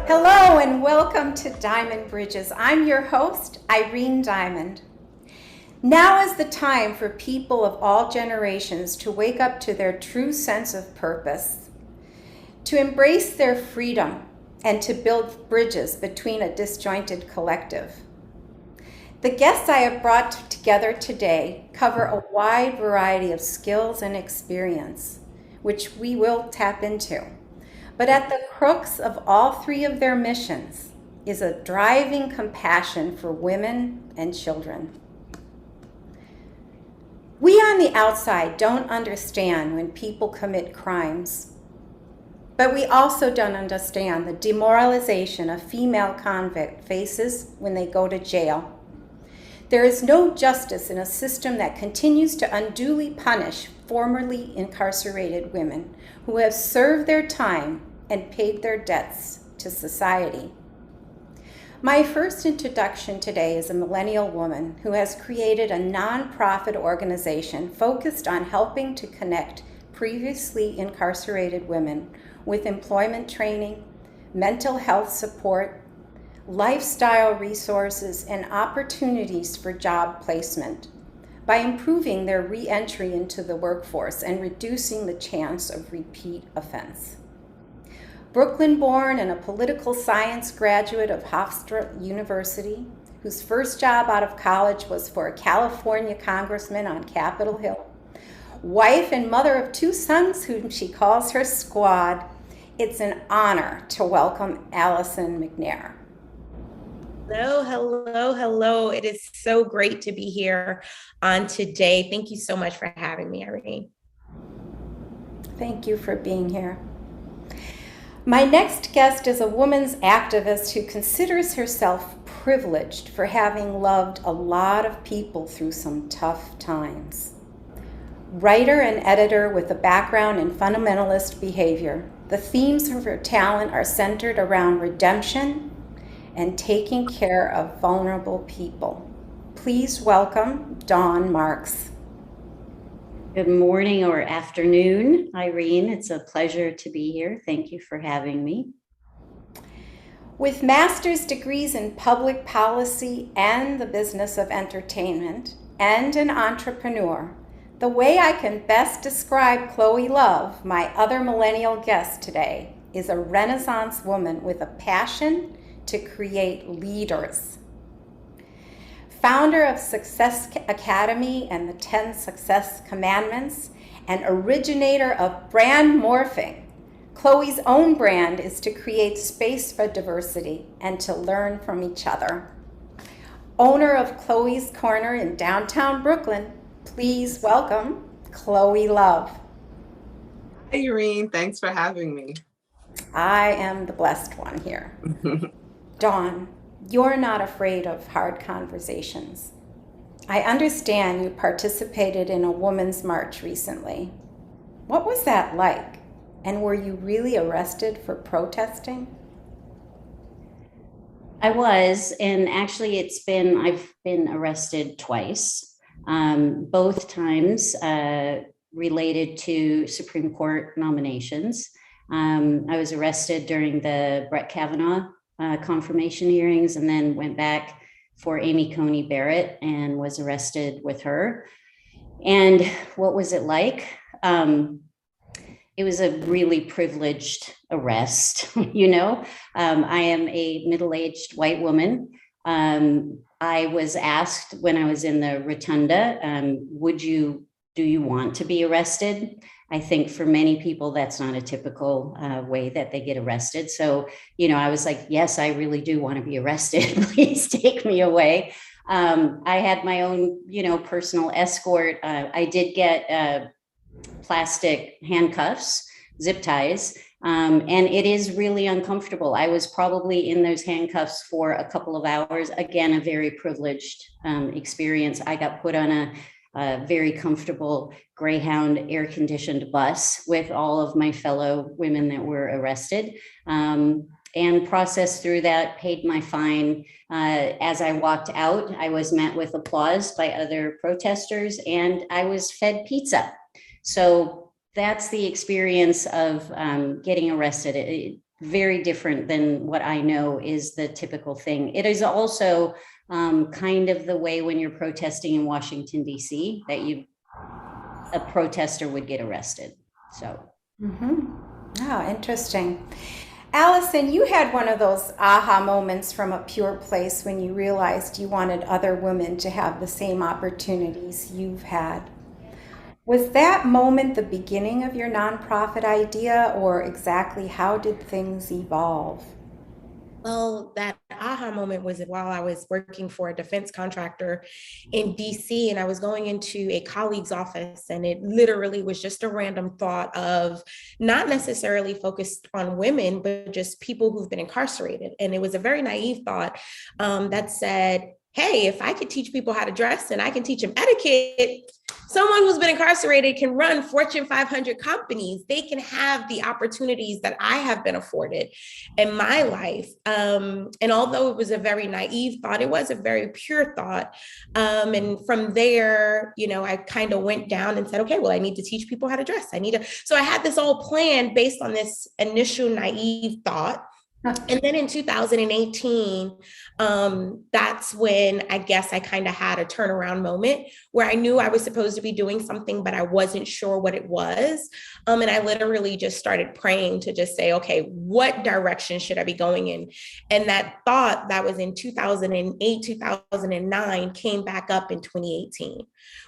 Hello and welcome to Diamond Bridges. I'm your host, Irene Diamond. Now is the time for people of all generations to wake up to their true sense of purpose, to embrace their freedom, and to build bridges between a disjointed collective. The guests I have brought together today cover a wide variety of skills and experience, which we will tap into. But at the crux of all three of their missions is a driving compassion for women and children. We on the outside don't understand when people commit crimes, but we also don't understand the demoralization a female convict faces when they go to jail. There is no justice in a system that continues to unduly punish formerly incarcerated women who have served their time and paid their debts to society. My first introduction today is a millennial woman who has created a nonprofit organization focused on helping to connect previously incarcerated women with employment training, mental health support, lifestyle resources, and opportunities for job placement by improving their re-entry into the workforce and reducing the chance of repeat offense. Brooklyn-born and a political science graduate of Hofstra University, whose first job out of college was for a California congressman on Capitol Hill, wife and mother of two sons whom she calls her squad, it's an honor to welcome Allison McNair. Hello. It is so great to be here on today. Thank you so much for having me, Irene. Thank you for being here. My next guest is a woman's activist who considers herself privileged for having loved a lot of people through some tough times. Writer and editor with a background in fundamentalist behavior, the themes of her talent are centered around redemption and taking care of vulnerable people. Please welcome Dawn Marks. Good morning or afternoon, Irene. It's a pleasure to be here. Thank you for having me. With master's degrees in public policy and the business of entertainment, and an entrepreneur, the way I can best describe Chloe Love, my other millennial guest today, is a Renaissance woman with a passion to create leaders. Founder of Success Academy and the 10 Success Commandments, and originator of brand morphing, Chloe's own brand is to create space for diversity and to learn from each other. Owner of Chloe's Corner in downtown Brooklyn, please welcome Chloe Love. Hi, Irene. Thanks for having me. I am the blessed one here. Dawn, you're not afraid of hard conversations. I understand you participated in a women's march recently. What was that like? And were you really arrested for protesting? I was, and actually I've been arrested twice, both times related to Supreme Court nominations. I was arrested during the Brett Kavanaugh confirmation hearings, and then went back for Amy Coney Barrett and was arrested with her. And what was it like? It was a really privileged arrest. I am a middle-aged white woman. I was asked when I was in the rotunda, would you do you want to be arrested? I think for many people, that's not a typical way that they get arrested. So, I was like, yes, I really do want to be arrested. Please take me away. I had my own, personal escort. I did get plastic handcuffs, zip ties, and it is really uncomfortable. I was probably in those handcuffs for a couple of hours. Again, a very privileged experience. I got put on a very comfortable Greyhound air-conditioned bus with all of my fellow women that were arrested, and processed through that, paid my fine. As I walked out, I was met with applause by other protesters, and I was fed pizza. So that's the experience of getting arrested. Very different than what I know is the typical thing. It is also kind of the way when you're protesting in Washington, D.C., that a protester would get arrested. So. Oh, interesting. Allison, you had one of those aha moments from a pure place when you realized you wanted other women to have the same opportunities you've had. Was that moment the beginning of your nonprofit idea, or exactly how did things evolve? Well, that aha moment was while I was working for a defense contractor in DC, and I was going into a colleague's office, and it literally was just a random thought of not necessarily focused on women, but just people who've been incarcerated. And it was a very naive thought that said, hey, if I could teach people how to dress and I can teach them etiquette, someone who's been incarcerated can run Fortune 500 companies. They can have the opportunities that I have been afforded in my life. And although it was a very naive thought, it was a very pure thought. And from there, I kind of went down and said, okay, well, I need to teach people how to dress. So I had this all planned based on this initial naive thought. And then in 2018, that's when I guess I kind of had a turnaround moment where I knew I was supposed to be doing something, but I wasn't sure what it was. And I literally just started praying to just say, okay, what direction should I be going in? And that thought that was in 2008, 2009 came back up in 2018,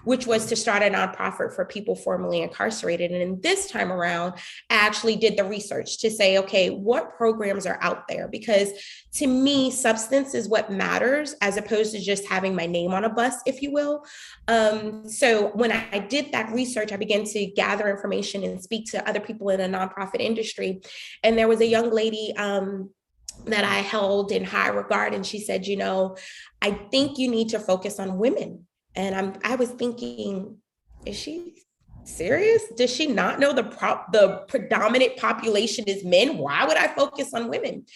which was to start a nonprofit for people formerly incarcerated. And this time around, I actually did the research to say, okay, what programs are out there? Because to me, substance is what matters, as opposed to just having my name on a bus, if you will. So when I did that research, I began to gather information and speak to other people in the nonprofit industry. And there was a young lady that I held in high regard. And she said, I think you need to focus on women. And I was thinking, is she serious? Does she not know the predominant population is men? Why would I focus on women?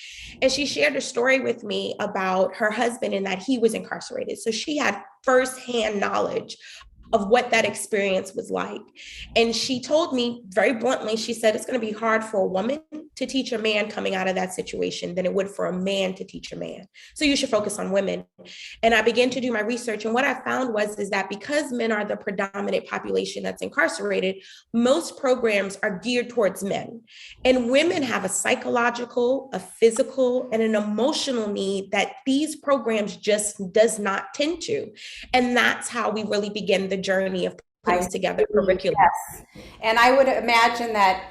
And she shared a story with me about her husband and that he was incarcerated. So she had firsthand knowledge of what that experience was like. And she told me very bluntly, she said, it's going to be hard for a woman to teach a man coming out of that situation than it would for a man to teach a man. So you should focus on women. And I began to do my research. And what I found is that because men are the predominant population that's incarcerated, most programs are geared towards men. And women have a psychological, a physical, and an emotional need that these programs just does not tend to. And that's how we really begin the journey of putting together curriculum. Yes. And I would imagine that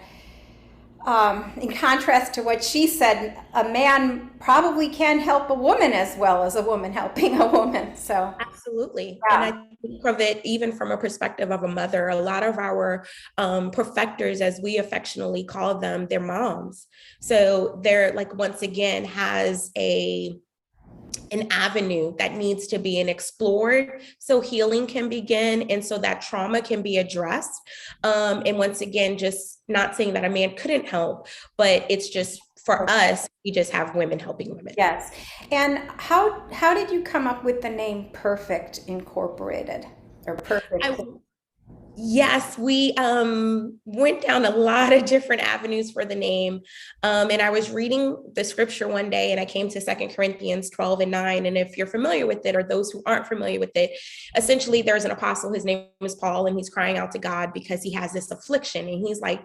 in contrast to what she said, a man probably can help a woman as well as a woman helping a woman. So absolutely. Yeah. And I think of it even from a perspective of a mother. A lot of our perfectors, as we affectionately call them, they're moms. So they're once again has an avenue that needs to be explored so healing can begin and so that trauma can be addressed. And once again, just not saying that a man couldn't help, but it's just for us, we just have women helping women. Yes. And how did you come up with the name Perfect Incorporated or Perfect? Yes, we went down a lot of different avenues for the name. And I was reading the scripture one day and I came to 2 Corinthians 12:9. And if you're familiar with it, or those who aren't familiar with it, essentially there's an apostle, his name is Paul, and he's crying out to God because he has this affliction. And he's like,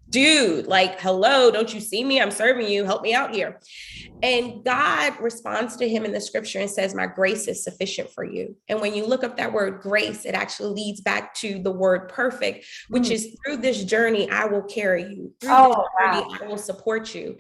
dude, like, hello, don't you see me? I'm serving you. Help me out here. And God responds to him in the scripture and says, my grace is sufficient for you. And when you look up that word grace, it actually leads back to the word perfect, which is through this journey, I will carry you. Through this journey, I will support you.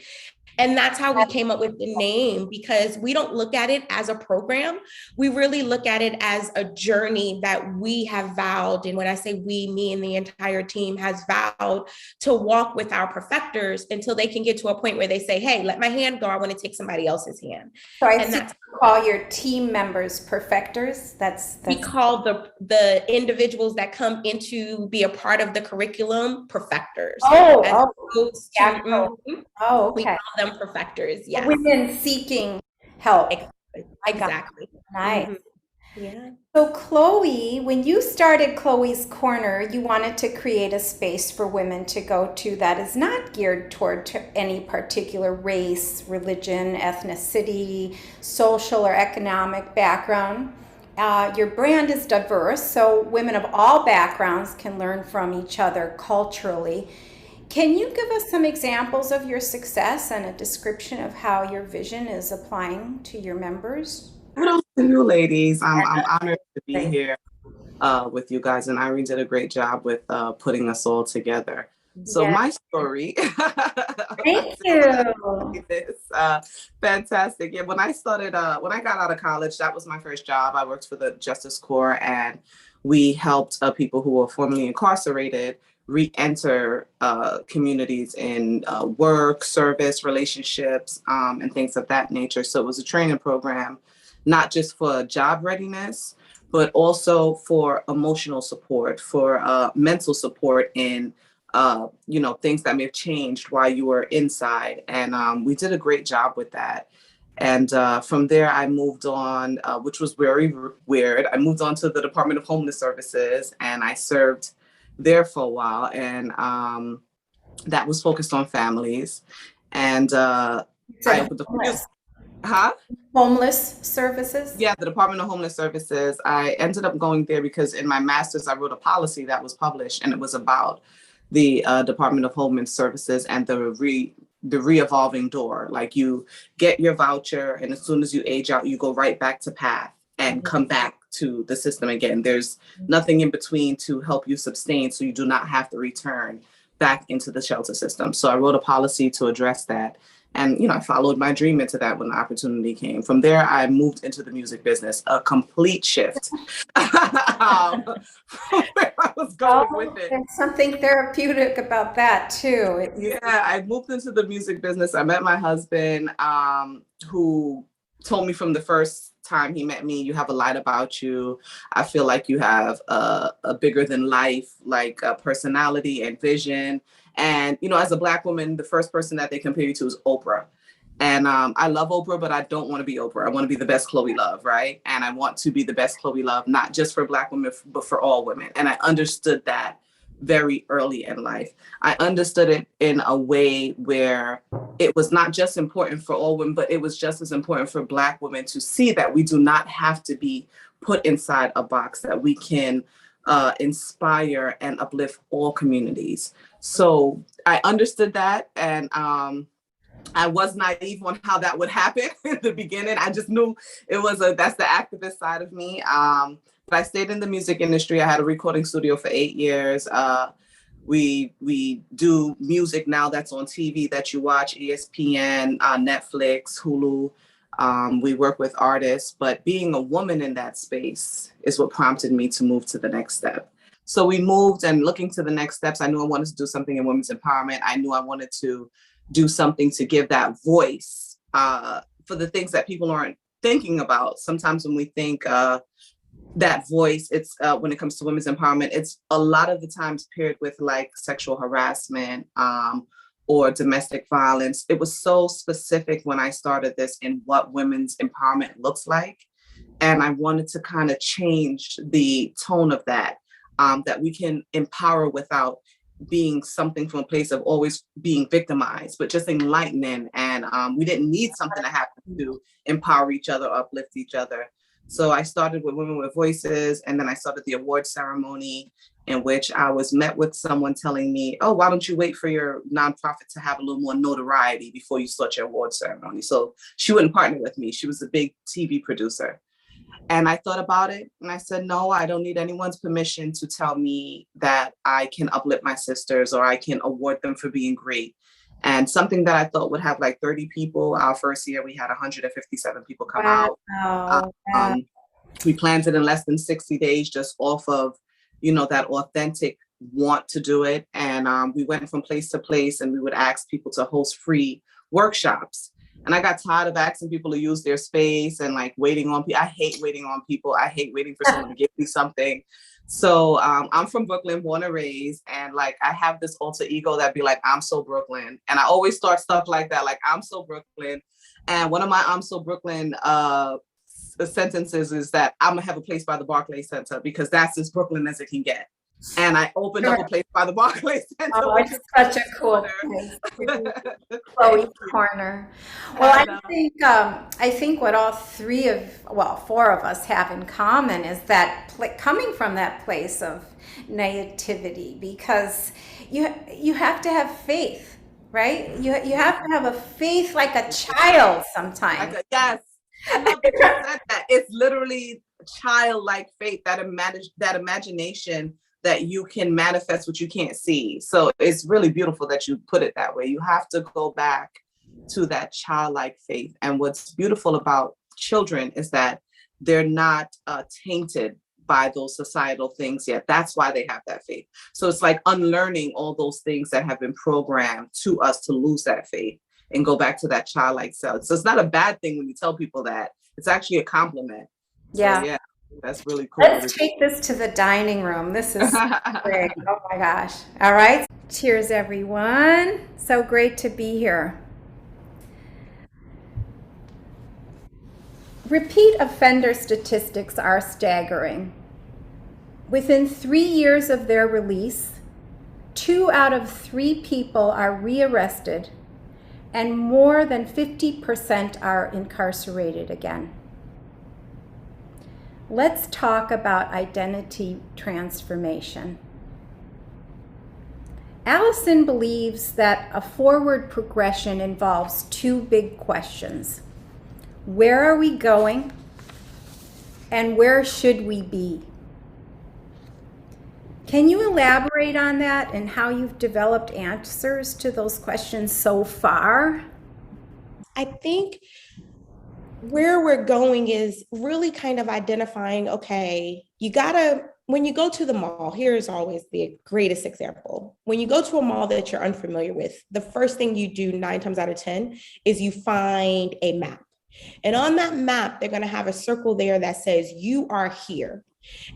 And that's how we came up with the name, because we don't look at it as a program. We really look at it as a journey that we have vowed. And when I say we, me and the entire team has vowed to walk with our perfecters until they can get to a point where they say, hey, let my hand go. I want to take somebody else's hand. So I And see that's you call your team members perfectors. we call the individuals that come in to be a part of the curriculum perfectors. We call them perfectors. Yes. Women seeking help. Exactly. Nice. Yeah. So Chloe, when you started Chloe's Corner, you wanted to create a space for women to go to that is not geared toward any particular race, religion, ethnicity, social or economic background. Your brand is diverse, so women of all backgrounds can learn from each other culturally. Can you give us some examples of your success and a description of how your vision is applying to your members? Kudos to you, ladies. I'm honored to be here with you guys, and Irene did a great job with putting us all together. So my story. Thank you. Fantastic. Yeah, when I started, when I got out of college, that was my first job. I worked for the Justice Corps, and we helped people who were formerly incarcerated re-enter communities in work, service, relationships, and things of that nature. So it was a training program, not just for job readiness, but also for emotional support, for mental support in, things that may have changed while you were inside. And we did a great job with that. And from there, I moved on, which was very weird. I moved on to the Department of Homeless Services, and I served there for a while. And that was focused on families. And Homeless services? Yeah, the Department of Homeless Services. I ended up going there because in my master's, I wrote a policy that was published, and it was about the Department of Homeless Services and the re-evolving door. Like, you get your voucher, and as soon as you age out, you go right back to PATH and come back to the system again. There's nothing in between to help you sustain, so you do not have to return back into the shelter system. So I wrote a policy to address that. And, I followed my dream into that when the opportunity came. From there, I moved into the music business, a complete shift from where I was going with it. There's something therapeutic about that, too. Yeah, I moved into the music business. I met my husband, who told me from the first time he met me, you have a light about you. I feel like you have a bigger than life, personality and vision. And, as a Black woman, the first person that they compare you to is Oprah. And I love Oprah, but I don't want to be Oprah. I want to be the best Chloe Love, right? And I want to be the best Chloe Love, not just for Black women, but for all women. And I understood that very early in life. I understood it in a way where it was not just important for all women, but it was just as important for Black women to see that we do not have to be put inside a box, that we can inspire and uplift all communities. So I understood that, and I was naive on how that would happen in the beginning. I just knew that's the activist side of me. But I stayed in the music industry. I had a recording studio for 8 years. We do music now that's on TV that you watch, ESPN, Netflix, Hulu. We work with artists, but being a woman in that space is what prompted me to move to the next step. So we moved, and looking to the next steps, I knew I wanted to do something in women's empowerment. I knew I wanted to do something to give that voice for the things that people aren't thinking about. Sometimes when we think that voice, it's when it comes to women's empowerment, it's a lot of the times paired with sexual harassment or domestic violence. It was so specific when I started this in what women's empowerment looks like. And I wanted to kind of change the tone of that, that we can empower without being something from a place of always being victimized, but just enlightening. And we didn't need something to happen to empower each other, uplift each other. So I started with Women with Voices, and then I started the award ceremony, in which I was met with someone telling me, oh, why don't you wait for your nonprofit to have a little more notoriety before you start your award ceremony? So she wouldn't partner with me. She was a big TV producer. And I thought about it and I said, no, I don't need anyone's permission to tell me that I can uplift my sisters or I can award them for being great. And something that I thought would have like 30 people, our first year, we had 157 people come out. Wow. We planned it in less than 60 days, just off of, that authentic want to do it. And we went from place to place and we would ask people to host free workshops. And I got tired of asking people to use their space and like waiting on people. I hate waiting on people. I hate waiting for someone to give me something. So I'm from Brooklyn, born and raised. And like, I have this alter ego that be like, I'm so Brooklyn. And I always start stuff like that. Like, I'm so Brooklyn. And one of my I'm so Brooklyn sentences is that I'm gonna have a place by the Barclays Center because that's as Brooklyn as it can get. And I opened up a place by the Barclays Center. Oh, it's such a cool place. Chloe's Corner. Well, I think what all four of us have in common is that coming from that place of naivety, because you have to have faith, right? You have to have a faith like a child sometimes. Yes. I love that you said that. It's literally childlike faith, that imagination that you can manifest what you can't see. So it's really beautiful that you put it that way. You have to go back to that childlike faith. And what's beautiful about children is that they're not tainted by those societal things yet. That's why they have that faith. So it's like unlearning all those things that have been programmed to us to lose that faith and go back to that childlike self. So it's not a bad thing when you tell people that. It's actually a compliment. Yeah. So, yeah. That's really cool. Let's take this to the dining room. This is great. Oh my gosh. All right. Cheers, everyone. So great to be here. Repeat offender statistics are staggering. Within 3 years of their release, 2 out of 3 people are rearrested, and more than 50% are incarcerated again. Let's talk about identity transformation. Allison believes that a forward progression involves 2 big questions. Where are we going? And where should we be? Can you elaborate on that and how you've developed answers to those questions so far? I think where we're going is really kind of identifying, okay, when you go to the mall, here's always the greatest example. When you go to a mall that you're unfamiliar with, the first thing you do 9 times out of 10 is you find a map. And on that map, they're going to have a circle there that says you are here.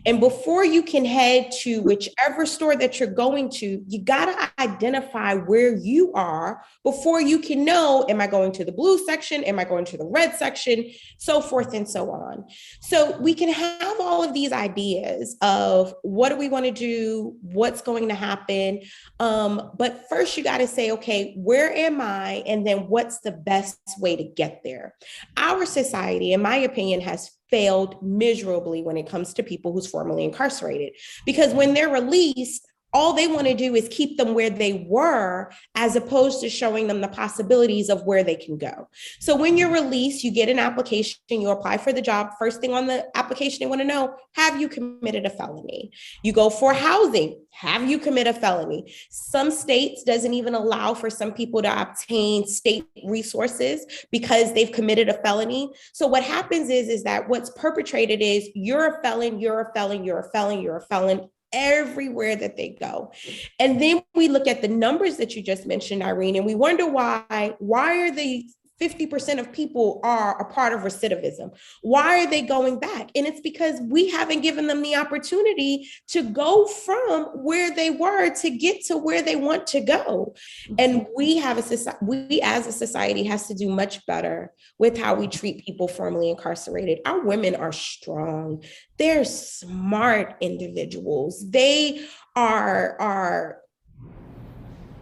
And before you can head to whichever store that you're going to, you got to identify where you are before you can know, am I going to the blue section? Am I going to the red section? So forth and so on. So we can have all of these ideas of what do we want to do? What's going to happen? But first you got to say, okay, where am I? And then what's the best way to get there? Our society, in my opinion, has failed miserably when it comes to people who's formerly incarcerated, because when they're released, all they want to do is keep them where they were, as opposed to showing them the possibilities of where they can go. So when you're released, you get an application, you apply for the job. First thing on the application, they want to know, have you committed a felony? You go for housing. Have you committed a felony? Some states doesn't even allow for some people to obtain state resources because they've committed a felony. So what happens is that what's perpetrated is you're a felon, you're a felon, you're a felon, you're a felon, everywhere that they go. And then we look at the numbers that you just mentioned, Irene, and we wonder why are the 50% of people are a part of recidivism? Why are they going back? And it's because we haven't given them the opportunity to go from where they were to get to where they want to go. And we as a society has to do much better with how we treat people formerly incarcerated. Our women are strong. They're smart individuals. They are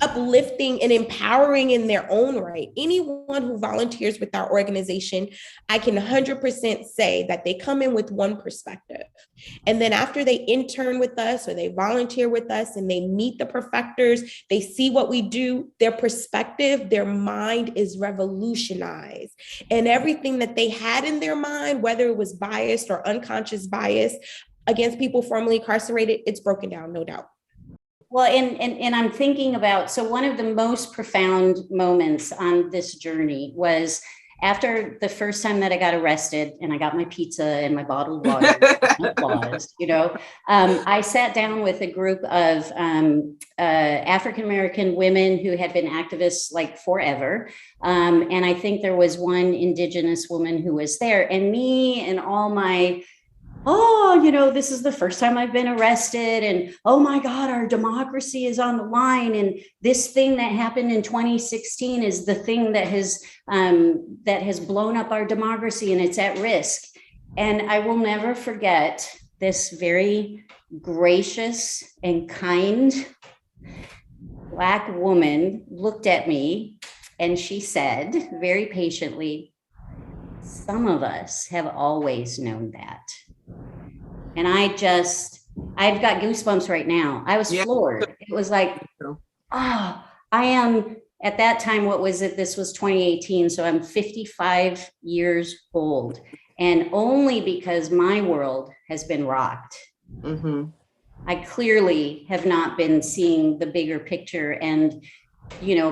uplifting and empowering in their own right. Anyone who volunteers with our organization, I can 100% say that they come in with one perspective. And then after they intern with us or they volunteer with us and they meet the perfecters, they see what we do, their perspective, their mind is revolutionized. And everything that they had in their mind, whether it was biased or unconscious bias against people formerly incarcerated, it's broken down, no doubt. Well, and I'm thinking about, so one of the most profound moments on this journey was after the first time that I got arrested and I got my pizza and my bottled water, applause, I sat down with a group of African-American women who had been activists like forever. And I think there was one Indigenous woman who was there, and me and all my, this is the first time I've been arrested, and oh my God, our democracy is on the line. And this thing that happened in 2016 is the thing that has blown up our democracy, and it's at risk. And I will never forget this very gracious and kind Black woman looked at me and she said very patiently, "Some of us have always known that." And I've got goosebumps right now. I was floored. It was like, I am at that time, what was it? This was 2018. So I'm 55 years old. And only because my world has been rocked. Mm-hmm. I clearly have not been seeing the bigger picture and,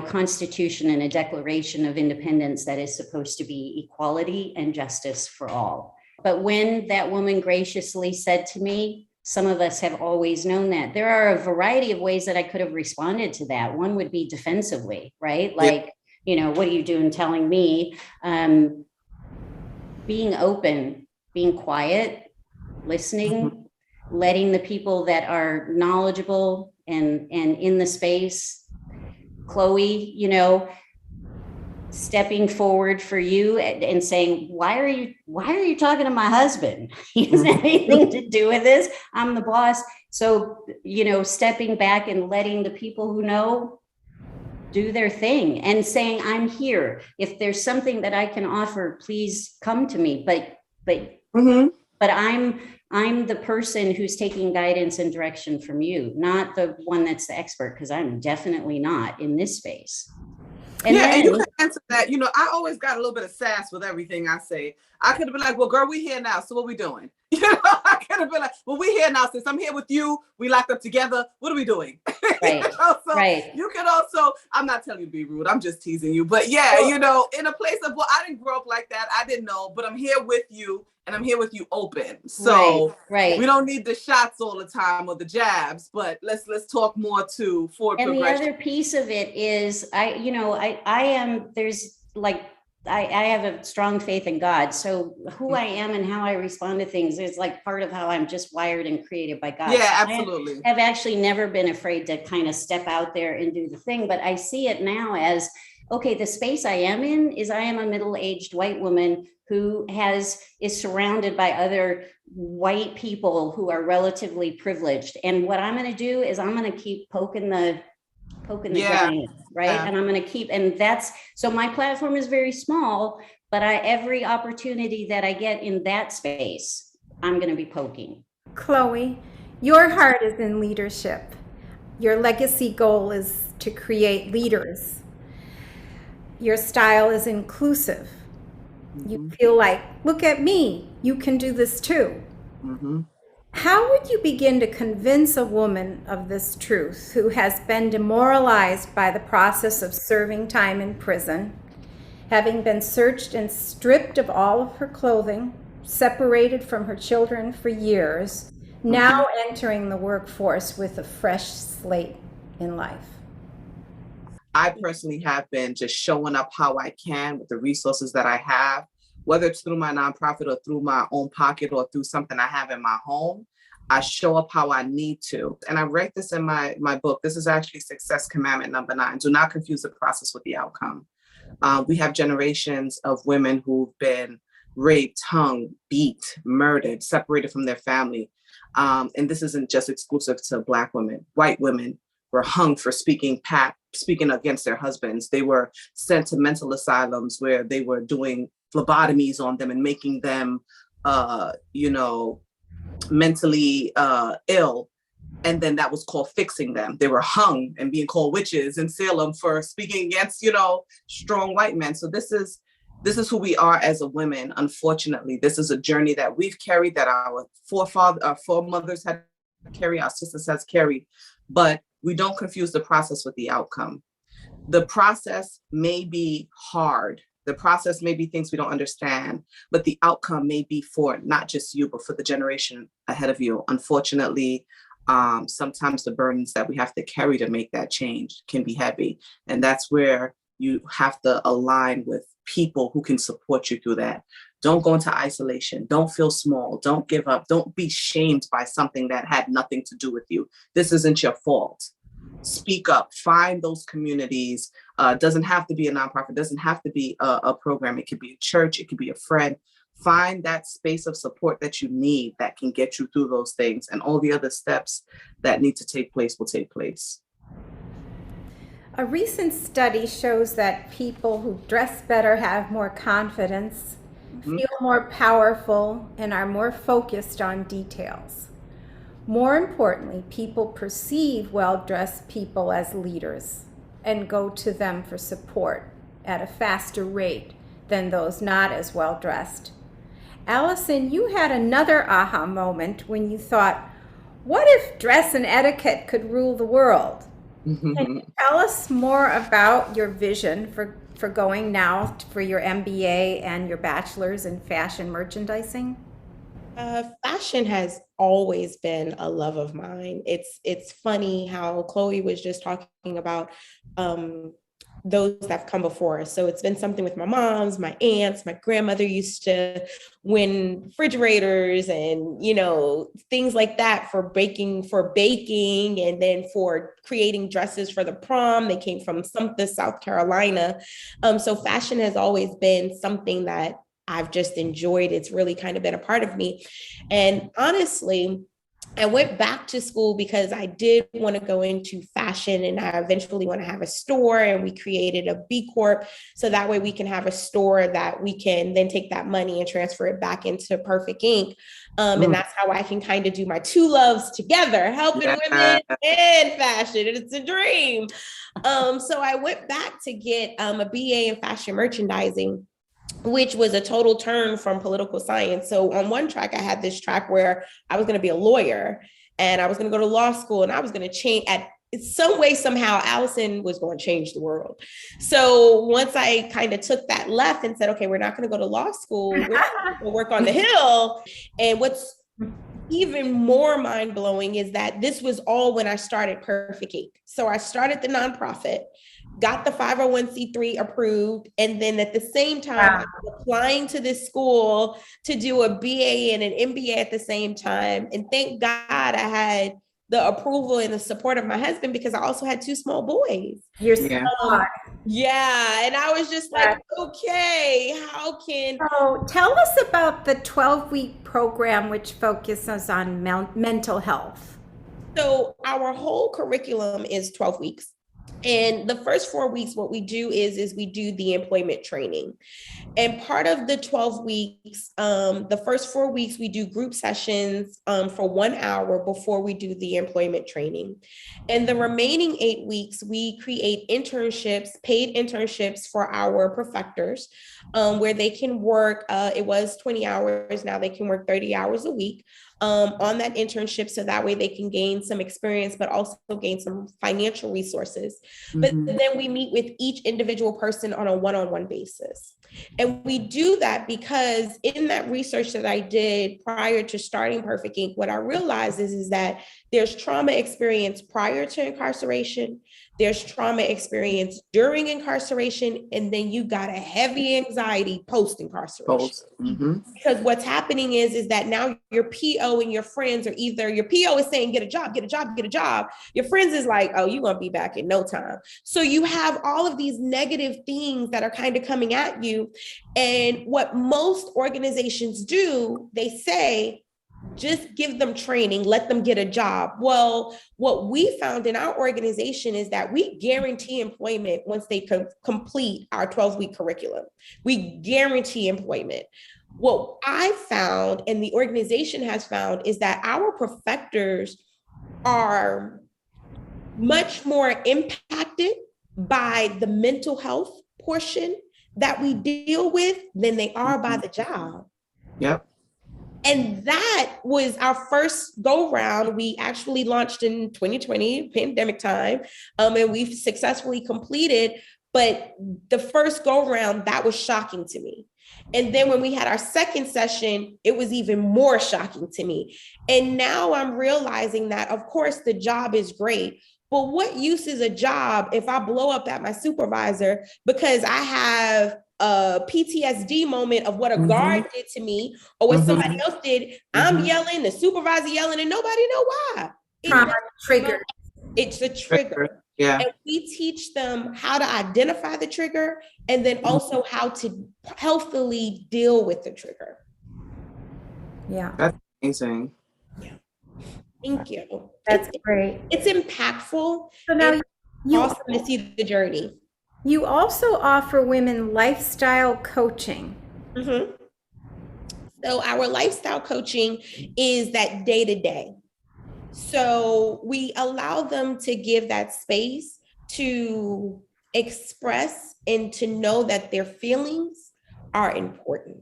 Constitution and a Declaration of Independence that is supposed to be equality and justice for all. But when that woman graciously said to me, "Some of us have always known that," there are a variety of ways that I could have responded to that. One would be defensively, right? Like, what are you doing telling me? Being open, being quiet, listening, letting the people that are knowledgeable and in the space, Chloe, stepping forward for you and saying, why are you talking to my husband? He doesn't have anything to do with this. I'm the boss. So, stepping back and letting the people who know do their thing and saying, "I'm here. If there's something that I can offer, please come to me." But I'm the person who's taking guidance and direction from you, not the one that's the expert, because I'm definitely not in this space. And you can answer that. I always got a little bit of sass with everything I say. I could have been like, "Well, girl, we here now. So what we doing?" I could have been like, "Well, we here now. Since I'm here with you, we locked up together. What are we doing?" Right. Right. You can also, I'm not telling you to be rude. I'm just teasing you. But yeah, in a place of, well, I didn't grow up like that. I didn't know, but I'm here with you. And I'm here with you open. So right. We don't need the shots all the time or the jabs, but let's talk more to forward and progression. The other piece of it is I have a strong faith in God. So who I am and how I respond to things is like part of how I'm just wired and created by God. Yeah, absolutely. I have actually never been afraid to kind of step out there and do the thing, but I see it now as, okay, the space I am in is I am a middle-aged white woman who is surrounded by other white people who are relatively privileged. And what I'm going to do is I'm going to keep poking the giant, right? Yeah. And I'm going to keep, so my platform is very small, but every opportunity that I get in that space, I'm going to be poking. Chloe, your heart is in leadership. Your legacy goal is to create leaders. Your style is inclusive. You feel like, look at me, you can do this too. Mm-hmm. How would you begin to convince a woman of this truth who has been demoralized by the process of serving time in prison, having been searched and stripped of all of her clothing, separated from her children for years, now entering the workforce with a fresh slate in life? I personally have been just showing up how I can with the resources that I have, whether it's through my nonprofit or through my own pocket or through something I have in my home. I show up how I need to. And I write this in my book. This is actually Success Commandment number 9. Do not confuse the process with the outcome. We have generations of women who've been raped, hung, beat, murdered, separated from their family. And this isn't just exclusive to Black women, white women, were hung for speaking against their husbands. They were sent to mental asylums where they were doing phlebotomies on them and making them, mentally ill. And then that was called fixing them. They were hung and being called witches in Salem for speaking against, strong white men. So this is who we are as a women. Unfortunately, this is a journey that we've carried, that our foremothers had carried, our sisters has carried, but we don't confuse the process with the outcome. The process may be hard. The process may be things we don't understand, but the outcome may be for not just you, but for the generation ahead of you. Unfortunately, sometimes the burdens that we have to carry to make that change can be heavy. And that's where you have to align with people who can support you through that. Don't go into isolation. Don't feel small. Don't give up. Don't be shamed by something that had nothing to do with you. This isn't your fault. Speak up, find those communities. Doesn't have to be a nonprofit, doesn't have to be a program. It could be a church, it could be a friend. Find that space of support that you need that can get you through those things, and all the other steps that need to take place will take place. A recent study shows that people who dress better have more confidence, feel more powerful, and are more focused on details. More importantly, people perceive well-dressed people as leaders and go to them for support at a faster rate than those not as well-dressed. Allison, you had another aha moment when you thought, what if dress and etiquette could rule the world? Can you tell us more about your vision for going now for your MBA and your bachelor's in fashion merchandising? Fashion has always been a love of mine. It's funny how Chloe was just talking about those that have come before us. So it's been something with my moms, my aunts, my grandmother used to win refrigerators and, things like that for baking, and then for creating dresses for the prom. They came from Sumter, South Carolina. So fashion has always been something that I've just enjoyed. It's really kind of been a part of me. And honestly, I went back to school because I did want to go into fashion, and I eventually want to have a store, and we created a B Corp. So that way we can have a store that we can then take that money and transfer it back into Perfect Inc. And that's how I can kind of do my two loves together, helping women and fashion. It's a dream. So I went back to get a BA in fashion merchandising, which was a total turn from political science. So on one track, I had this track where I was going to be a lawyer and I was going to go to law school, and I was going to change at some way, somehow, Allison was going to change the world. So once I kind of took that left and said, okay, we're not going to go to law school, we're going to work on the Hill. And what's even more mind-blowing is that this was all when I started Perfect Inc. So I started the nonprofit, got the 501c3 approved, and then at the same time, I was applying to this school to do a BA and an MBA at the same time. And thank God I had the approval and the support of my husband, because I also had two small boys. Yeah. And I was just like, okay, how can... So tell us about the 12-week program, which focuses on mental health. So our whole curriculum is 12 weeks. And the first 4 weeks, what we do is we do the employment training. And part of the 12 weeks, the first 4 weeks, we do group sessions for 1 hour before we do the employment training. And the remaining 8 weeks, we create internships, paid internships for our perfectors, where they can work, it was 20 hours, now they can work 30 hours a week. On that internship, so that way they can gain some experience, but also gain some financial resources. But then we meet with each individual person on a one-on-one basis. And we do that because in that research that I did prior to starting Perfect Inc., what I realized is that there's trauma experience prior to incarceration, there's trauma experience during incarceration, and then you got a heavy anxiety post-incarceration. Because what's happening is that now your PO and your friends are either, your PO is saying, get a job, get a job, get a job. Your friends is like, oh, you're going to be back in no time. So you have all of these negative things that are kind of coming at you. And what most organizations do, they say, just give them training, let them get a job. Well, what we found in our organization is that we guarantee employment once they complete our 12-week curriculum. We guarantee employment. What I found and the organization has found is that our perfecters are much more impacted by the mental health portion that we deal with than they are by the job. Yep. And that was our first go round. We actually launched in 2020, pandemic time, and we've successfully completed. But the first go round, that was shocking to me. And then when we had our second session, it was even more shocking to me. And now I'm realizing that, of course, the job is great, but what use is a job if I blow up at my supervisor because I have a PTSD moment of what a guard did to me or what somebody else did? I'm yelling, the supervisor yelling, and nobody know why. Trauma trigger. It's a trigger. Yeah. And we teach them how to identify the trigger and then also how to healthily deal with the trigger. Yeah. That's amazing. Yeah. Thank you. That's great. It's impactful. So now you awesome to see the journey. You also offer women lifestyle coaching. Mm-hmm. So our lifestyle coaching is that day to day. So we allow them to give that space to express and to know that their feelings are important.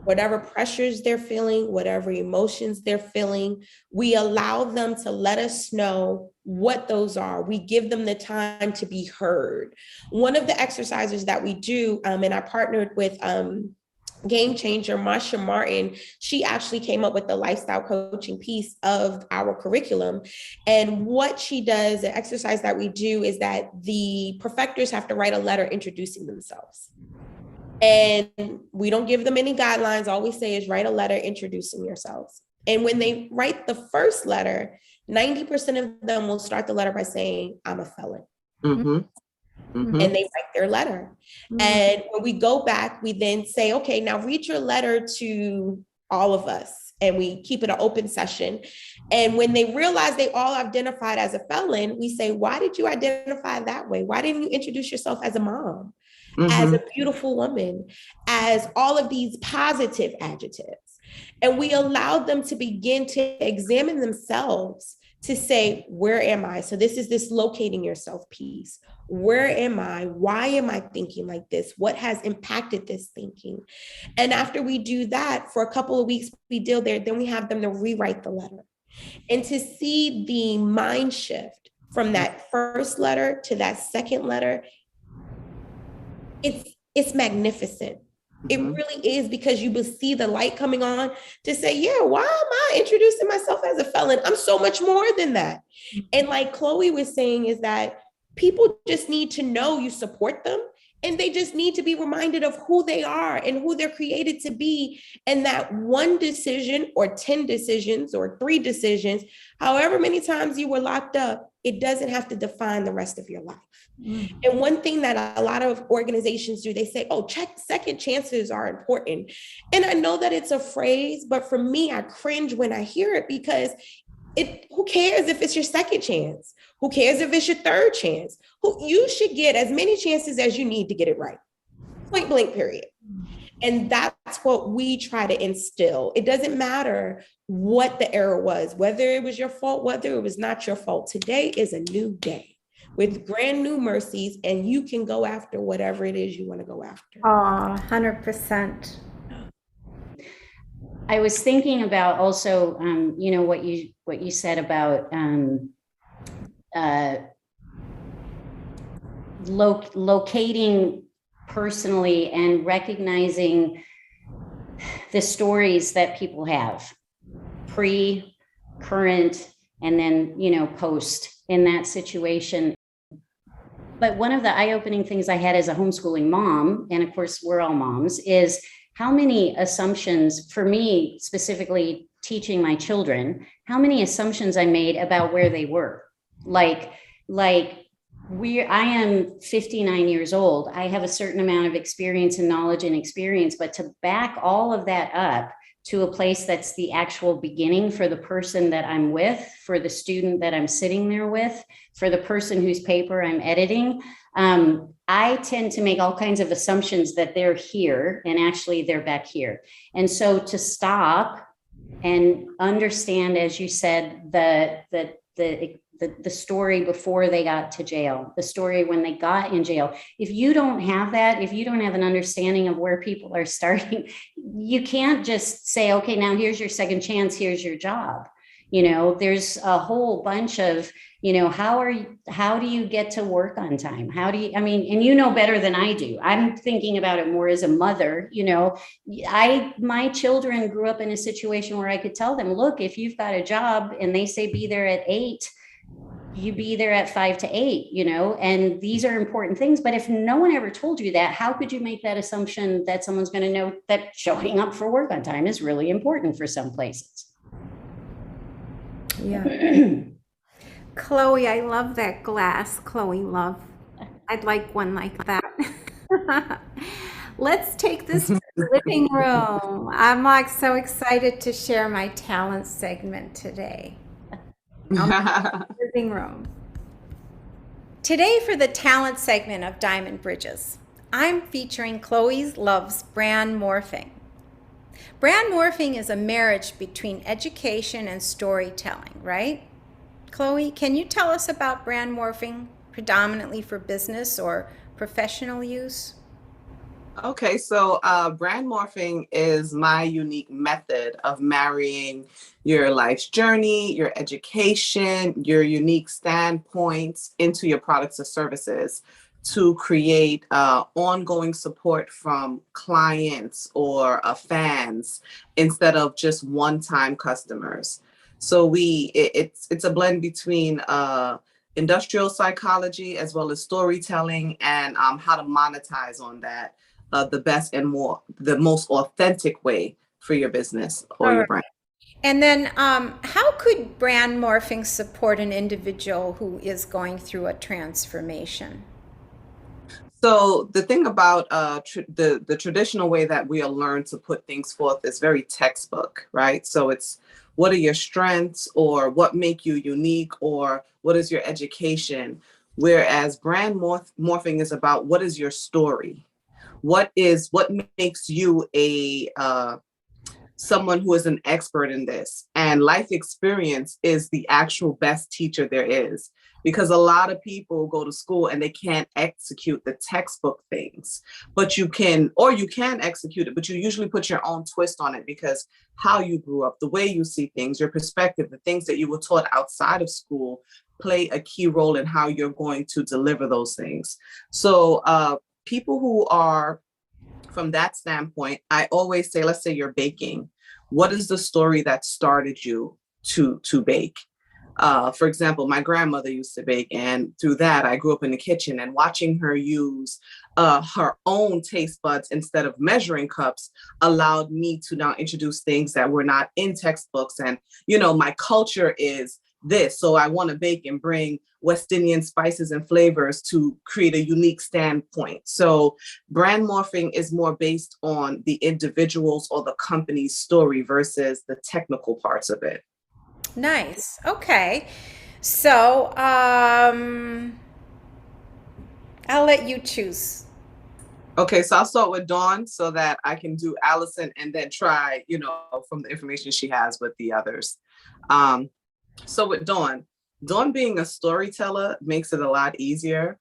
Whatever pressures they're feeling, whatever emotions they're feeling, we allow them to let us know what those are. We give them the time to be heard. One of the exercises that we do, and I partnered with Game Changer, Masha Martin, she actually came up with the lifestyle coaching piece of our curriculum. And what she does, the exercise that we do is that the perfecters have to write a letter introducing themselves. And we don't give them any guidelines. All we say is write a letter introducing yourselves. And when they write the first letter, 90% of them will start the letter by saying, I'm a felon. Mm-hmm. Mm-hmm. And they write their letter. Mm-hmm. And when we go back, we then say, okay, now read your letter to all of us. And we keep it an open session. And when they realize they all identified as a felon, we say, why did you identify that way? Why didn't you introduce yourself as a mom, as a beautiful woman, as all of these positive adjectives? And we allowed them to begin to examine themselves to say, where am I? So this is this locating yourself piece. Where am I? Why am I thinking like this? What has impacted this thinking? And after we do that for a couple of weeks, we deal there, then we have them to rewrite the letter and to see the mind shift from that first letter to that second letter. It's magnificent. It really is, because you will see the light coming on to say, yeah, why am I introducing myself as a felon? I'm so much more than that. And like Chloe was saying, is that people just need to know you support them, and they just need to be reminded of who they are and who they're created to be. And that one decision or 10 decisions or 3 decisions, however many times you were locked up, it doesn't have to define the rest of your life. Mm-hmm. And one thing that a lot of organizations do, they say, oh, second chances are important. And I know that it's a phrase, but for me, I cringe when I hear it, because who cares if it's your second chance? Who cares if it's your third chance? You should get as many chances as you need to get it right. Point blank, period. And that's what we try to instill. It doesn't matter what the error was, whether it was your fault, whether it was not your fault. Today is a new day with brand new mercies, and you can go after whatever it is you want to go after. 100%. I was thinking about also, what you said about locating personally and recognizing the stories that people have, pre, current, and then, post in that situation. But one of the eye-opening things I had as a homeschooling mom, and of course we're all moms, is how many assumptions, for me specifically teaching my children, how many assumptions I made about where they were. Like I am 59 years old. I have a certain amount of experience and knowledge and experience, but to back all of that up to a place that's the actual beginning for the person that I'm with, for the student that I'm sitting there with, for the person whose paper I'm editing, I tend to make all kinds of assumptions that they're here and actually they're back here. And so to stop and understand, as you said, the story before they got to jail, the story when they got in jail. If you don't have that, if you don't have an understanding of where people are starting, you can't just say, okay, now here's your second chance, here's your job. You know, there's a whole bunch of, you know, how do you get to work on time? How do you, I mean, and you know better than I do. I'm thinking about it more as a mother, you know, my children grew up in a situation where I could tell them, look, if you've got a job and they say be there at 8, you be there at 5 to 8, you know, and these are important things. But if no one ever told you that, how could you make that assumption that someone's going to know that showing up for work on time is really important for some places? Yeah. Chloe, I love that glass. Chloe, love. I'd like one like that. Let's take this to the living room. I'm like so excited to share my talent segment today. Living room. Today for the talent segment of Diamond Bridges, I'm featuring Chloe Love's brand morphing. Brand morphing is a marriage between education and storytelling, right? Chloe, can you tell us about brand morphing, predominantly for business or professional use? Okay, so brand morphing is my unique method of marrying your life's journey, your education, your unique standpoints into your products or services to create ongoing support from clients or fans instead of just one-time customers. So it's a blend between industrial psychology as well as storytelling and how to monetize on that. The best and the most authentic way for your business or your brand. And then how could brand morphing support an individual who is going through a transformation? So the thing about the traditional way that we are learned to put things forth is very textbook, right? So it's what are your strengths or what make you unique or what is your education? Whereas brand morphing is about what is your story? What makes you a someone who is an expert in this? And life experience is the actual best teacher there is, because a lot of people go to school and they can't execute the textbook things, but you can execute it, but you usually put your own twist on it because how you grew up, the way you see things, your perspective, the things that you were taught outside of school play a key role in how you're going to deliver those things. So people who are from that standpoint, I always say, let's say you're baking. What is the story that started you to bake? For example, my grandmother used to bake, and through that, I grew up in the kitchen, and watching her use her own taste buds instead of measuring cups allowed me to now introduce things that were not in textbooks. And, you know, my culture is this, so I want to bake and bring West Indian spices and flavors to create a unique standpoint. So brand morphing is more based on the individual's or the company's story versus the technical parts of it. Nice. Okay. So I'll let you choose. Okay, so I'll start with Dawn so that I can do Allison and then try, you know, from the information she has with the others. So with Dawn being a storyteller makes it a lot easier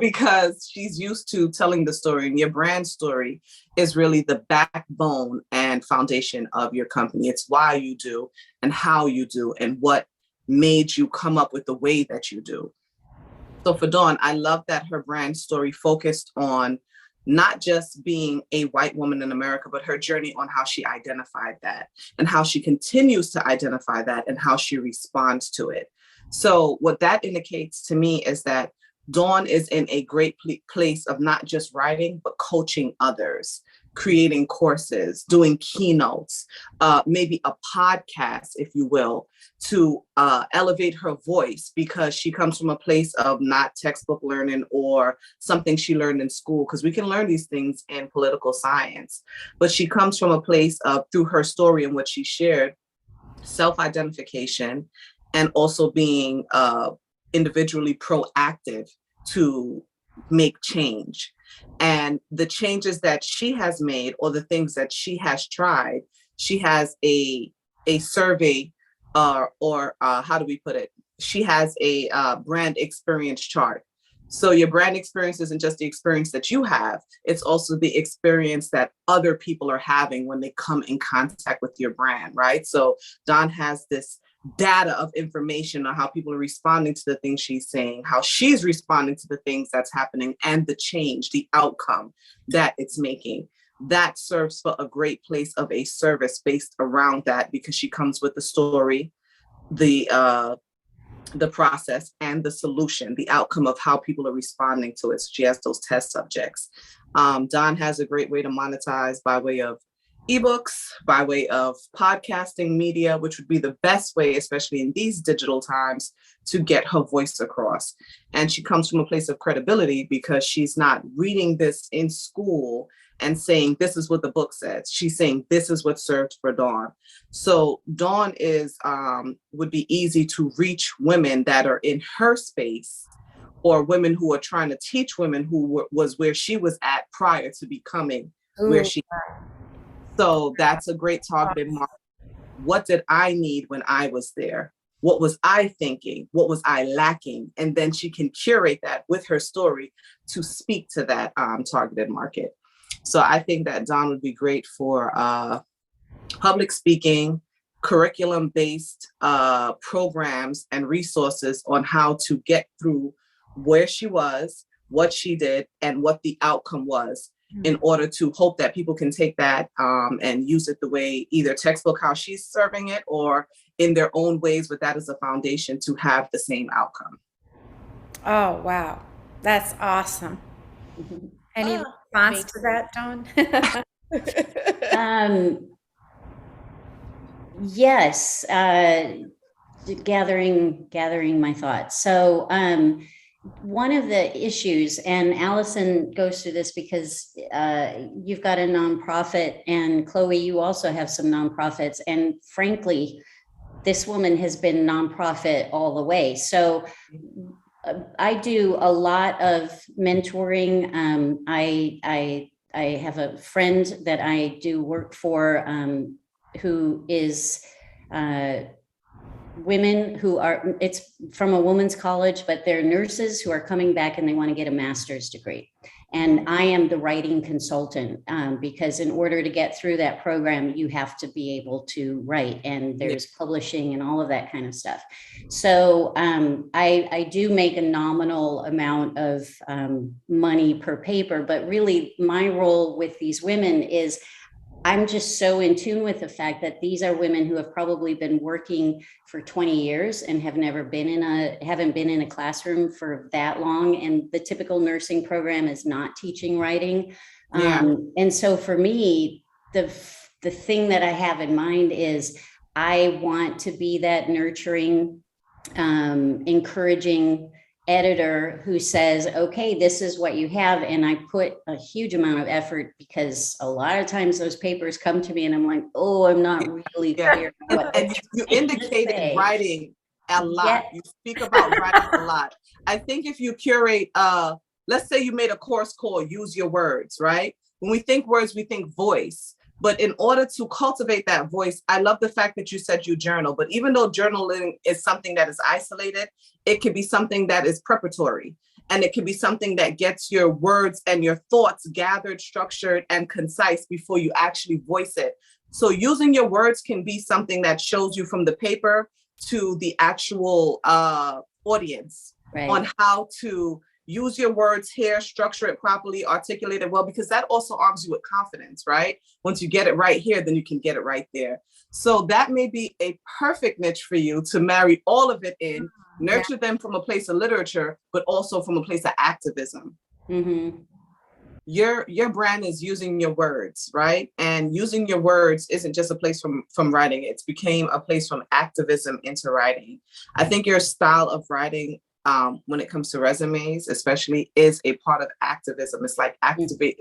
because she's used to telling the story, and your brand story is really the backbone and foundation of your company. It's why you do and how you do and what made you come up with the way that you do. So for Dawn, I love that her brand story focused on not just being a white woman in America, but her journey on how she identified that and how she continues to identify that and how she responds to it. So what that indicates to me is that Dawn is in a great place of not just writing, but coaching others creating courses, doing keynotes, maybe a podcast, if you will, to elevate her voice, because she comes from a place of not textbook learning or something she learned in school, because we can learn these things in political science. But she comes from a place of, through her story and what she shared, self-identification, and also being individually proactive to make change. And the changes that she has made, or the things that she has tried, she has a survey, or how do we put it? She has a brand experience chart. So your brand experience isn't just the experience that you have, it's also the experience that other people are having when they come in contact with your brand, right? So Dawn has this data of information on how people are responding to the things she's saying, how she's responding to the things that's happening, and the change, the outcome that it's making. That serves for a great place of a service based around that, because she comes with the story, the process, and the solution, the outcome of how people are responding to it. So she has those test subjects. Dawn has a great way to monetize by way of ebooks, by way of podcasting media, which would be the best way, especially in these digital times, to get her voice across. And she comes from a place of credibility, because she's not reading this in school and saying, this is what the book says. She's saying, this is what served for Dawn. So Dawn is, would be easy to reach women that are in her space, or women who are trying to teach women who was where she was at prior to becoming where she. So that's a great targeted market. What did I need when I was there? What was I thinking? What was I lacking? And then she can curate that with her story to speak to that targeted market. So I think that Dawn would be great for public speaking, curriculum-based programs and resources on how to get through where she was, what she did, and what the outcome was, in order to hope that people can take that and use it the way, either textbook how she's serving it, or in their own ways with that as a foundation to have the same outcome. Oh, wow. That's awesome. Any response to that, Dawn? Yes, gathering my thoughts. So one of the issues, and Allison goes through this because you've got a nonprofit, and Chloe, you also have some nonprofits, and frankly, this woman has been nonprofit all the way. So I do a lot of mentoring. I have a friend that I do work for who is women who are, it's from a women's college, but they're nurses who are coming back and they want to get a master's degree. And I am the writing consultant because in order to get through that program, you have to be able to write, and there's publishing and all of that kind of stuff. So I do make a nominal amount of money per paper, but really my role with these women is I'm just so in tune with the fact that these are women who have probably been working for 20 years and haven't been in a classroom for that long. And the typical nursing program is not teaching writing. Yeah. And so for me, the thing that I have in mind is I want to be that nurturing, encouraging editor who says, okay, this is what you have. And I put a huge amount of effort, because a lot of times those papers come to me and I'm like, oh, I'm not really clear what and you indicated writing a lot. You speak about writing a lot. I think if you curate, let's say you made a course called Use Your Words, right? When we think words, we think voice. But in order to cultivate that voice, I love the fact that you said you journal. But even though journaling is something that is isolated, it could be something that is preparatory. And it could be something that gets your words and your thoughts gathered, structured, and concise before you actually voice it. So using your words can be something that shows you from the paper to the actual audience, right, on how to use your words here, structure it properly, articulate it well, because that also arms you with confidence, right? Once you get it right here, then you can get it right there. So that may be a perfect niche for you to marry all of it in, nurture them from a place of literature, but also from a place of activism. Mm-hmm. your brand is using your words, right? And using your words isn't just a place from writing. It's became a place from activism into writing. I think your style of writing, when it comes to resumes, especially, is a part of activism. It's like activate.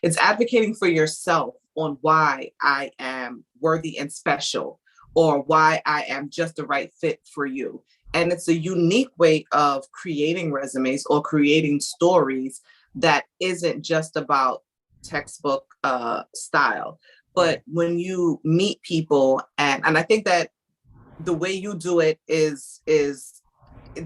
It's advocating for yourself on why I am worthy and special, or why I am just the right fit for you. And it's a unique way of creating resumes or creating stories that isn't just about textbook style. But when you meet people, and I think that the way you do it is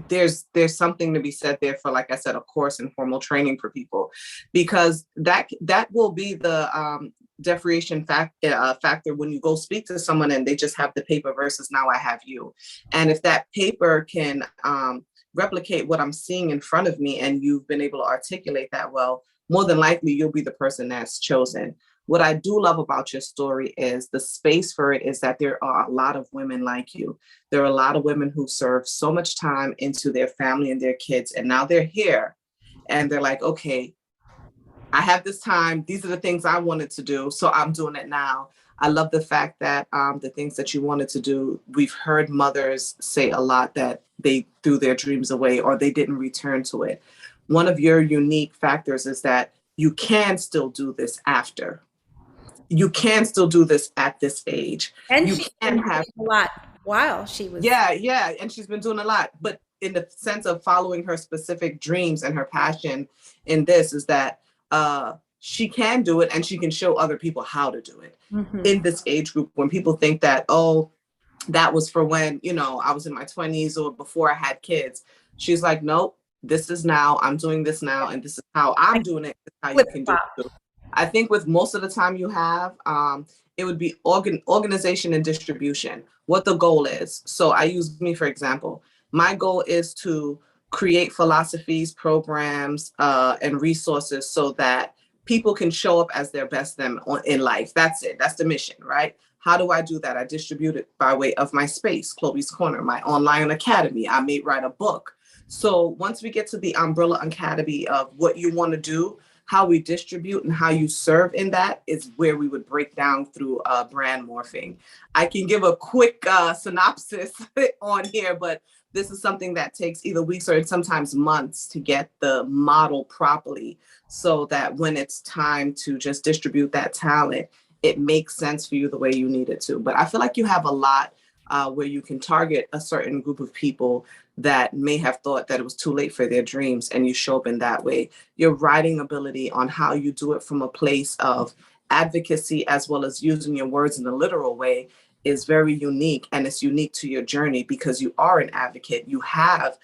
there's something to be said there for, like I said, a course and formal training for people, because that will be the differentiation factor when you go speak to someone and they just have the paper versus now I have you. And if that paper can replicate what I'm seeing in front of me, and you've been able to articulate that well, more than likely you'll be the person that's chosen. What I do love about your story is the space for it is that there are a lot of women like you. There are a lot of women who serve so much time into their family and their kids, and now they're here and they're like, okay, I have this time. These are the things I wanted to do, so I'm doing it now. I love the fact that the things that you wanted to do, we've heard mothers say a lot that they threw their dreams away or they didn't return to it. One of your unique factors is that you can still do this after. You can still do this at this age. And you she can have a lot while she was. Yeah. And she's been doing a lot. But in the sense of following her specific dreams and her passion in this is that she can do it, and she can show other people how to do it in this age group. When people think that, oh, that was for when, I was in my 20s or before I had kids. She's like, nope, this is now. I'm doing this now, and this is how I'm doing it. This is how you can do it too. I think with most of the time you have, it would be organization and distribution, what the goal is. So I use me, for example. My goal is to create philosophies, programs, and resources so that people can show up as their best them in life. That's it. That's the mission, right? How do I do that? I distribute it by way of my space, Chloe's Corner, my online academy. I may write a book. So once we get to the umbrella academy of what you want to do, how we distribute and how you serve in that is where we would break down through brand morphing. I can give a quick synopsis on here, but this is something that takes either weeks or sometimes months to get the model properly, so that when it's time to just distribute that talent, it makes sense for you the way you need it to. But I feel like you have a lot where you can target a certain group of people that may have thought that it was too late for their dreams, and you show up in that way. Your writing ability on how you do it from a place of advocacy as well as using your words in a literal way is very unique, and it's unique to your journey because you are an advocate. You have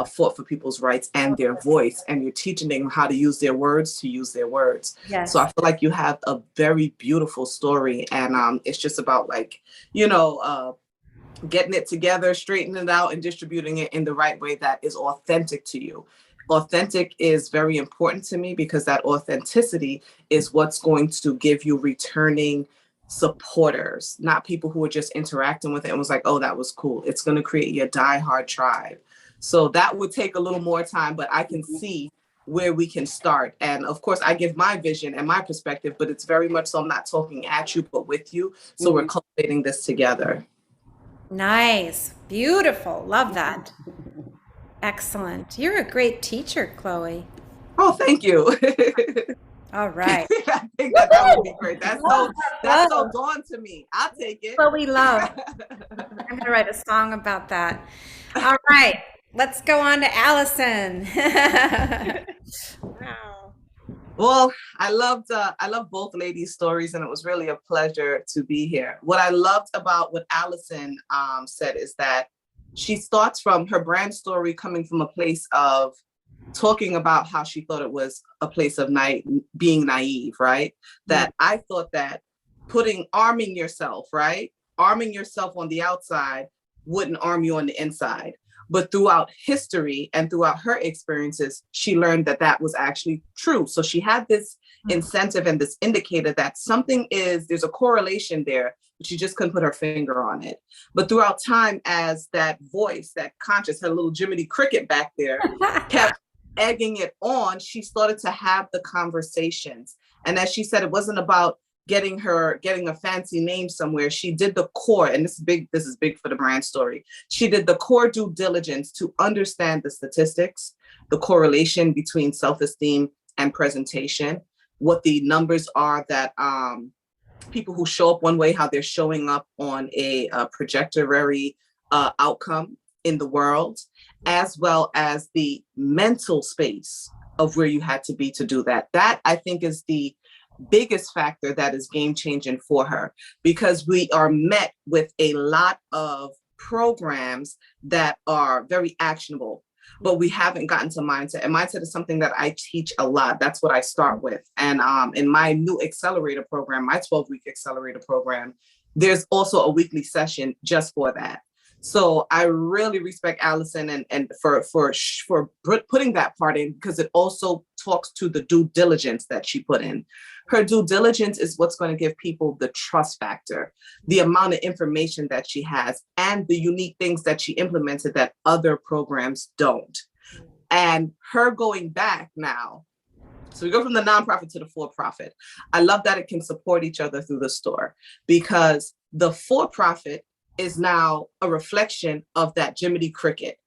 fought for people's rights and their voice, and you're teaching them how to use their words to use their words. Yes. So I feel like you have a very beautiful story, and it's just about getting it together, straightening it out, and distributing it in the right way that is authentic to you. Authentic is very important to me because that authenticity is what's going to give you returning supporters, not people who are just interacting with it and was like, oh, that was cool. It's going to create your diehard tribe. So that would take a little more time, but I can see where we can start. And of course, I give my vision and my perspective, but it's very much so I'm not talking at you, but with you. So we're cultivating this together. Nice. Beautiful. Love that. Excellent. You're a great teacher, Chloe. Oh, thank you. All right. I think that would be great. That's so dawn to me. I'll take it. What we love. I'm going to write a song about that. All right. Let's go on to Allison. Wow. Well, I love both ladies' stories, and it was really a pleasure to be here. What I loved about what Allison said is that she starts from her brand story coming from a place of talking about how she thought it was a place of being naive, right? That I thought that arming yourself on the outside wouldn't arm you on the inside. But throughout history and throughout her experiences, she learned that that was actually true. So she had this incentive and this indicator that there's a correlation there, but she just couldn't put her finger on it. But throughout time, as that voice, that conscious, her little Jiminy Cricket back there, egging it on, she started to have the conversations. And as she said, it wasn't about getting a fancy name somewhere. She did the core, and this is big for the brand story. She did the core due diligence to understand the statistics, the correlation between self-esteem and presentation, what the numbers are that people who show up one way, how they're showing up on a projectory outcome in the world, as well as the mental space of where you had to be to do that. That, I think, is the biggest factor that is game changing for her, because we are met with a lot of programs that are very actionable, but we haven't gotten to mindset. And mindset is something that I teach a lot. That's what I start with. And in my new accelerator program, my 12-week accelerator program, there's also a weekly session just for that. So I really respect Allison and for putting that part in, because it also talks to the due diligence that she put in. Her due diligence is what's going to give people the trust factor, the amount of information that she has, and the unique things that she implemented that other programs don't. And her going back now, so we go from the nonprofit to the for-profit. I love that it can support each other through the store, because the for-profit is now a reflection of that Jiminy Cricket.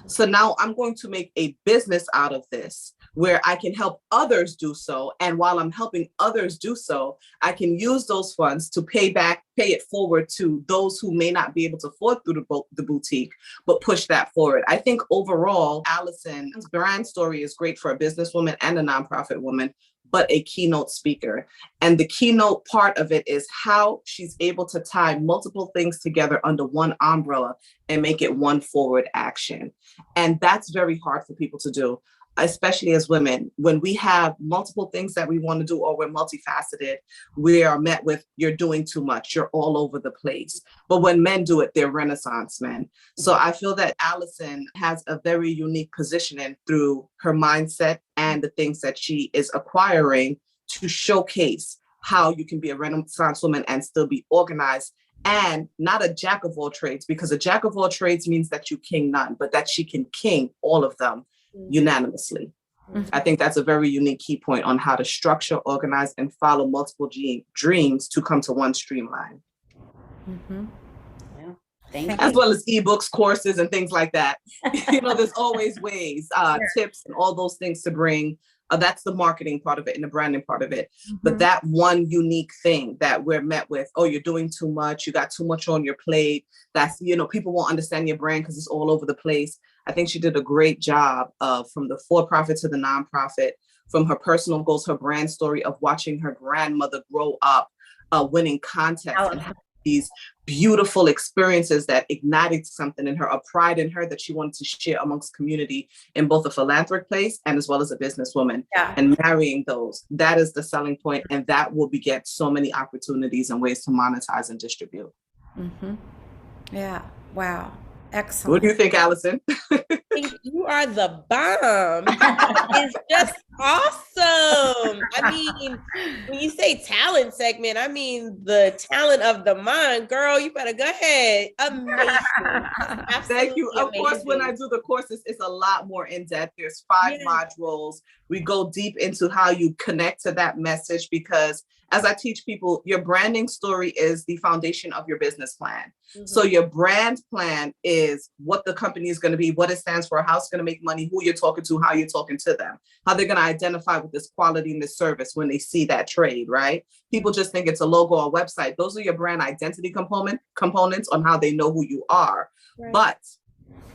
So now I'm going to make a business out of this where I can help others do so. And while I'm helping others do so, I can use those funds to pay it forward to those who may not be able to afford through the boutique, but push that forward. I think overall, Allison's brand story is great for a businesswoman and a nonprofit woman, but a keynote speaker. And the keynote part of it is how she's able to tie multiple things together under one umbrella and make it one forward action. And that's very hard for people to do, especially as women. When we have multiple things that we want to do, or we're multifaceted, we are met with, you're doing too much, you're all over the place. But when men do it, they're Renaissance men. So I feel that Allison has a very unique positioning through her mindset and the things that she is acquiring to showcase how you can be a Renaissance woman and still be organized, and not a jack of all trades, because a jack of all trades means that you king none, but that she can king all of them unanimously. Mm-hmm. I think that's a very unique key point on how to structure, organize, and follow multiple dreams to come to one streamline. Mm-hmm. Yeah. Thank you. As well as ebooks, courses, and things like that. There's always ways, tips, and all those things to bring. That's the marketing part of it and the branding part of it. Mm-hmm. But that one unique thing that we're met with, oh, you're doing too much, you got too much on your plate. That's, people won't understand your brand because it's all over the place. I think she did a great job of, from the for-profit to the nonprofit, from her personal goals, her brand story of watching her grandmother grow up, winning contests and have these beautiful experiences that ignited something in her, a pride in her that she wanted to share amongst community in both a philanthropic place and as well as a businesswoman. Yeah. And marrying those, that is the selling point, and that will beget so many opportunities and ways to monetize and distribute. Mm-hmm. Yeah. Wow. Excellent. What do you think, Allison? You are the bomb. It's just awesome. I mean, when you say talent segment, I mean the talent of the mind. Girl, you better go ahead. Amazing. Thank you. Of course, when I do the courses, it's a lot more in depth. There's 5 modules. We go deep into how you connect to that message, because as I teach people, your branding story is the foundation of your business plan. Mm-hmm. So your brand plan is what the company is going to be, what it stands for, how it's going to make money, who you're talking to, how you're talking to them, how they're going to identify with this quality and this service when they see that trade, right? People just think it's a logo or website. Those are your brand identity components on how they know who you are. Right. But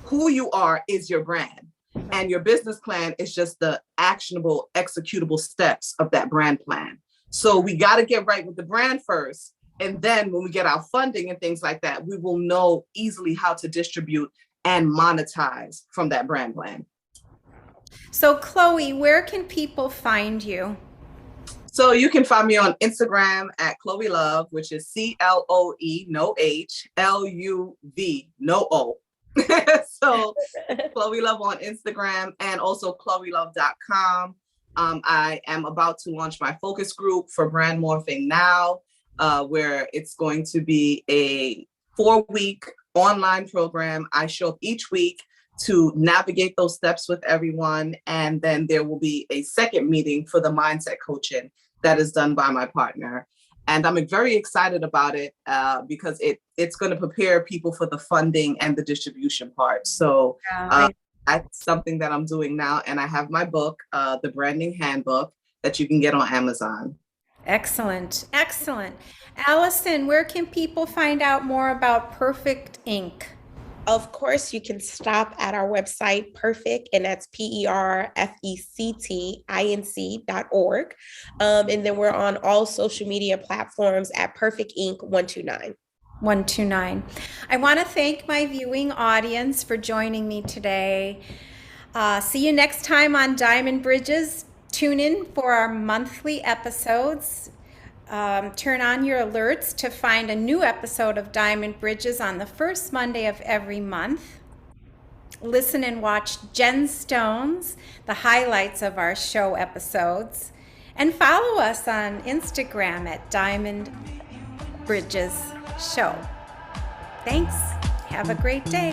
who you are is your brand. And your business plan is just the actionable, executable steps of that brand plan. So we got to get right with the brand first. And then when we get our funding and things like that, we will know easily how to distribute and monetize from that brand plan. So Chloe, where can people find you? So you can find me on Instagram at Chloe Love, which is CLOE, no H, LUV, no O. So Chloe Love on Instagram, and also ChloeLove.com. I am about to launch my focus group for Brand Morphing Now, where it's going to be a 4-week online program. I show up each week to navigate those steps with everyone. And then there will be a second meeting for the mindset coaching that is done by my partner. And I'm very excited about it because it's going to prepare people for the funding and the distribution part. So that's something that I'm doing now. And I have my book, The Branding Handbook, that you can get on Amazon. Excellent. Excellent. Allison, where can people find out more about Perfect Inc.? Of course, you can stop at our website, Perfect, and that's perfectinc.org. And then we're on all social media platforms at Perfect Inc. 129. 129. I want to thank my viewing audience for joining me today. See you next time on Diamond Bridges. Tune in for our monthly episodes. Turn on your alerts to find a new episode of Diamond Bridges on the first Monday of every month. Listen and watch Jen Stone's, the highlights of our show episodes. And follow us on Instagram at Diamond Bridges Show. Thanks. Have a great day.